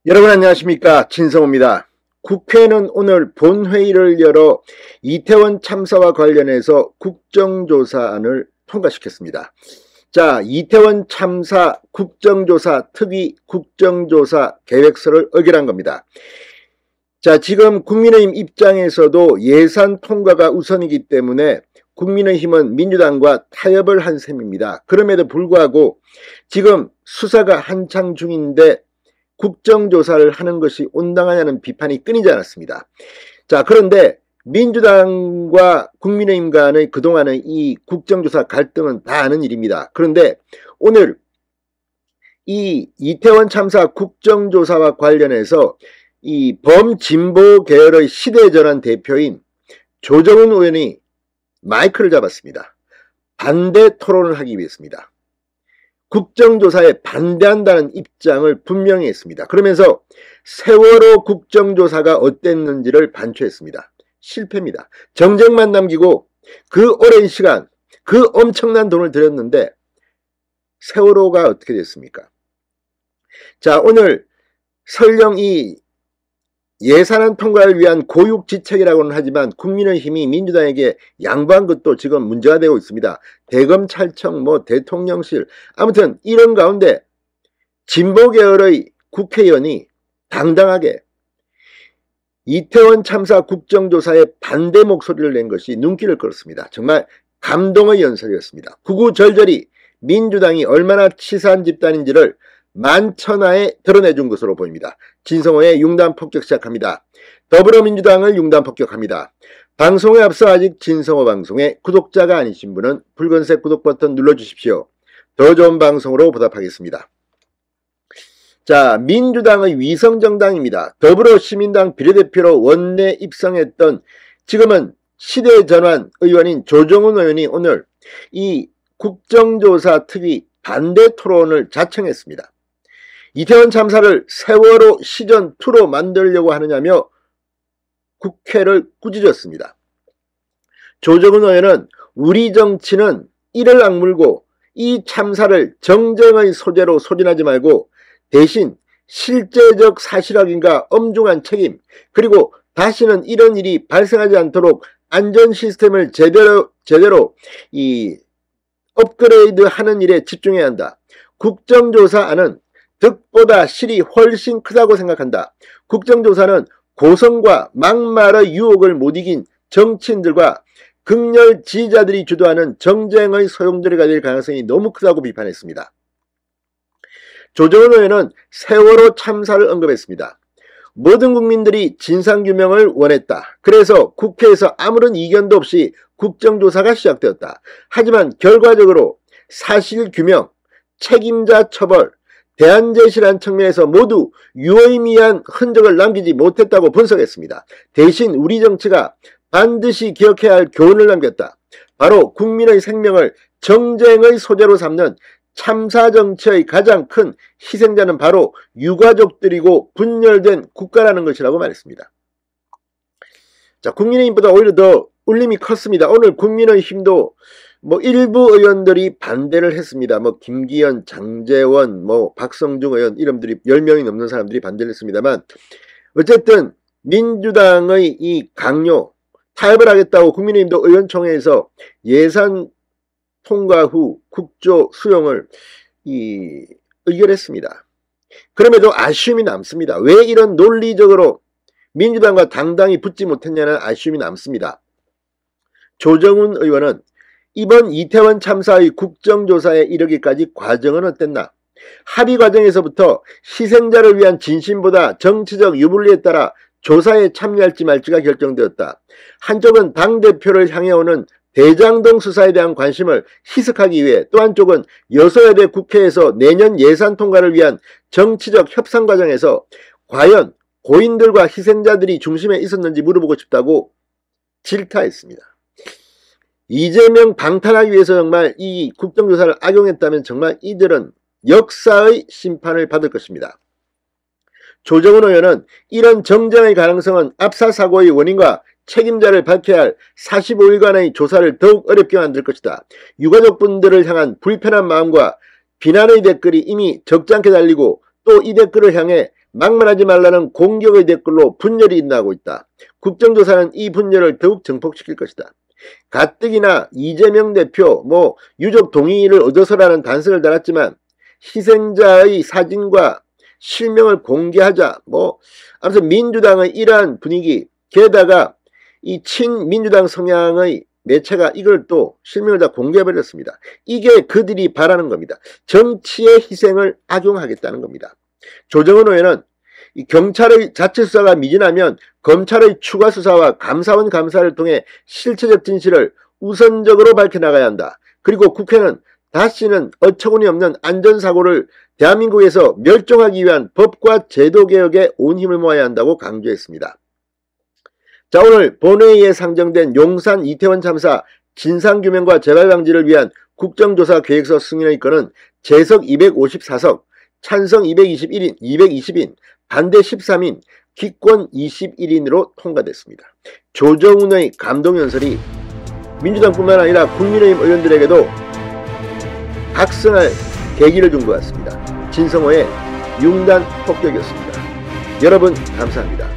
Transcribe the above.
여러분 안녕하십니까, 진성호입니다. 국회는 오늘 본회의를 열어 이태원 참사와 관련해서 국정조사안을 통과시켰습니다. 자, 이태원 참사 국정조사 특위 국정조사 계획서를 의결한 겁니다. 자, 지금 국민의힘 입장에서도 예산 통과가 우선이기 때문에 국민의힘은 민주당과 타협을 한 셈입니다. 그럼에도 불구하고 지금 수사가 한창 중인데 국정조사를 하는 것이 온당하냐는 비판이 끊이지 않았습니다. 자, 그런데 민주당과 국민의힘 간의 그동안의 이 국정조사 갈등은 다 아는 일입니다. 그런데 오늘 이 이태원 참사 국정조사와 관련해서 이 범진보 계열의 시대전환 대표인 조정훈 의원이 마이크를 잡았습니다. 반대 토론을 하기 위해서입니다. 국정조사에 반대한다는 입장을 분명히 했습니다. 그러면서 세월호 국정조사가 어땠는지를 반추했습니다. 실패입니다. 정쟁만 남기고 그 오랜 시간, 그 엄청난 돈을 들였는데 세월호가 어떻게 됐습니까? 자, 오늘 설령 이 예산안 통과를 위한 고육지책이라고는 하지만 국민의힘이 민주당에게 양보한 것도 지금 문제가 되고 있습니다. 대검찰청, 대통령실, 아무튼 이런 가운데 진보 계열의 국회의원이 당당하게 이태원 참사 국정조사에 반대 목소리를 낸 것이 눈길을 끌었습니다. 정말 감동의 연설이었습니다. 구구절절히 민주당이 얼마나 치사한 집단인지를 만천하에 드러내준 것으로 보입니다. 진성호의 융단 폭격 시작합니다. 더불어민주당을 융단 폭격합니다. 방송에 앞서 아직 진성호 방송에 구독자가 아니신 분은 붉은색 구독 버튼 눌러주십시오. 더 좋은 방송으로 보답하겠습니다. 자, 민주당의 위성정당입니다. 더불어시민당 비례대표로 원내 입성했던 지금은 시대전환 의원인 조정훈 의원이 오늘 이 국정조사 특위 반대 토론을 자청했습니다. 이태원 참사를 세월호 시전2로 만들려고 하느냐며 국회를 꾸짖었습니다. 조정훈 의원은 우리 정치는 이를 악물고 이 참사를 정쟁의 소재로 소진하지 말고 대신 실제적 사실확인과 엄중한 책임, 그리고 다시는 이런 일이 발생하지 않도록 안전 시스템을 제대로 업그레이드하는 일에 집중해야 한다. 국정조사안은 득보다 실이 훨씬 크다고 생각한다. 국정조사는 고성과 막말의 유혹을 못 이긴 정치인들과 극렬 지지자들이 주도하는 정쟁의 소용돌이가 될 가능성이 너무 크다고 비판했습니다. 조정훈 의원은 세월호 참사를 언급했습니다. 모든 국민들이 진상규명을 원했다. 그래서 국회에서 아무런 이견도 없이 국정조사가 시작되었다. 하지만 결과적으로 사실규명, 책임자 처벌, 대안 제시라는 측면에서 모두 유의미한 흔적을 남기지 못했다고 분석했습니다. 대신 우리 정치가 반드시 기억해야 할 교훈을 남겼다. 바로 국민의 생명을 정쟁의 소재로 삼는 참사 정치의 가장 큰 희생자는 바로 유가족들이고 분열된 국가라는 것이라고 말했습니다. 자, 국민의힘보다 오히려 더 울림이 컸습니다. 오늘 국민의힘도 일부 의원들이 반대를 했습니다. 김기현, 장제원, 박성중 의원 이름들이 10명이 넘는 사람들이 반대를 했습니다만 어쨌든 민주당의 이 강요, 타협을 하겠다고 국민의힘도 의원총회에서 예산 통과 후 국조 수용을 의결했습니다. 그럼에도 아쉬움이 남습니다. 왜 이런 논리적으로 민주당과 당당히 붙지 못했냐는 아쉬움이 남습니다. 조정훈 의원은 이번 이태원 참사의 국정조사에 이르기까지 과정은 어땠나? 합의 과정에서부터 희생자를 위한 진심보다 정치적 유불리에 따라 조사에 참여할지 말지가 결정되었다. 한쪽은 당대표를 향해 오는 대장동 수사에 대한 관심을 희석하기 위해, 또 한쪽은 여소야대 국회에서 내년 예산 통과를 위한 정치적 협상 과정에서 과연 고인들과 희생자들이 중심에 있었는지 물어보고 싶다고 질타했습니다. 이재명 방탄하기 위해서 정말 이 국정조사를 악용했다면 정말 이들은 역사의 심판을 받을 것입니다. 조정훈 의원은 이런 정쟁의 가능성은 압사 사고의 원인과 책임자를 밝혀야 할 45일간의 조사를 더욱 어렵게 만들 것이다. 유가족분들을 향한 불편한 마음과 비난의 댓글이 이미 적잖게 달리고 또 이 댓글을 향해 막말하지 말라는 공격의 댓글로 분열이 일어나고 있다. 국정조사는 이 분열을 더욱 증폭시킬 것이다. 가뜩이나 이재명 대표 유족 동의를 얻어서라는 단서를 달았지만 희생자의 사진과 실명을 공개하자 아무튼 민주당의 이러한 분위기, 게다가 이 친민주당 성향의 매체가 이걸 또 실명을 다 공개해버렸습니다. 이게 그들이 바라는 겁니다. 정치의 희생을 악용하겠다는 겁니다. 조정은 의원은 이 경찰의 자체수사가 미진하면 검찰의 추가 수사와 감사원 감사를 통해 실체적 진실을 우선적으로 밝혀나가야 한다. 그리고 국회는 다시는 어처구니 없는 안전사고를 대한민국에서 멸종하기 위한 법과 제도개혁에 온 힘을 모아야 한다고 강조했습니다. 자, 오늘 본회의에 상정된 용산 이태원 참사 진상규명과 재발방지를 위한 국정조사 계획서 승인의 건은 재석 254석, 찬성 220인, 반대 13인, 기권 21인으로 통과됐습니다. 조정훈의 감동연설이 민주당뿐만 아니라 국민의힘 의원들에게도 각성할 계기를 준 것 같습니다. 진성호의 융단 폭격이었습니다. 여러분 감사합니다.